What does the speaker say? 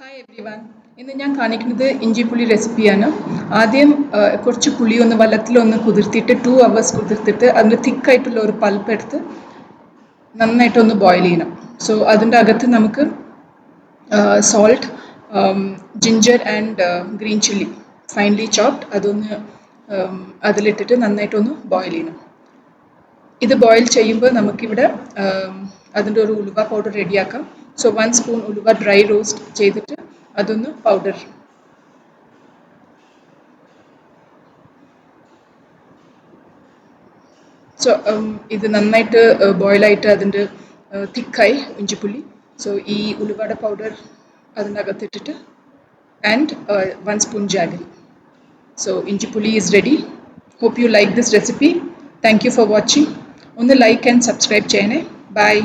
Hi every one. ഇന്ന് ഞാൻ കാണിക്കുന്നത് ഇഞ്ചിപ്പുളി റെസിപ്പിയാണ്. ആദ്യം കുറച്ച് പുളി ഒന്ന് വെള്ളത്തിലൊന്ന് കുതിർത്തിട്ട് 2 hours കുതിർത്തിട്ട് അതിൻ്റെ തിക്കായിട്ടുള്ള ഒരു പൾപ്പ് എടുത്ത് നന്നായിട്ടൊന്ന് ബോയിൽ ചെയ്യണം. സോ അതിൻ്റെ അകത്ത് നമുക്ക് salt, ginger and green chilli finely chopped അതൊന്ന് അതിലിട്ടിട്ട് നന്നായിട്ടൊന്ന് ബോയിൽ ചെയ്യണം. ഇത് ബോയിൽ ചെയ്യുമ്പോൾ നമുക്കിവിടെ അതിൻ്റെ ഒരു ഉലുവ പൗഡർ റെഡിയാക്കാം. സോ 1 സ്പൂൺ ഉലുവ ഡ്രൈ റോസ്റ്റ് ചെയ്തിട്ട് അതൊന്ന് പൗഡർ. സോ ഇത് നന്നായിട്ട് ബോയിലായിട്ട് അതിൻ്റെ തിക്കായി ഇഞ്ചിപ്പുളി. സോ ഈ ഉലുവയുടെ പൗഡർ അതിൻ്റെ അകത്തിട്ടിട്ട് and 1 spoon jaggery. So inchipuli is ready. Hope you like this recipe. Thank you for watching. ഒന്ന് ലൈക്ക് ആൻഡ് സബ്സ്ക്രൈബ് ചെയ്യണേ. ബൈ.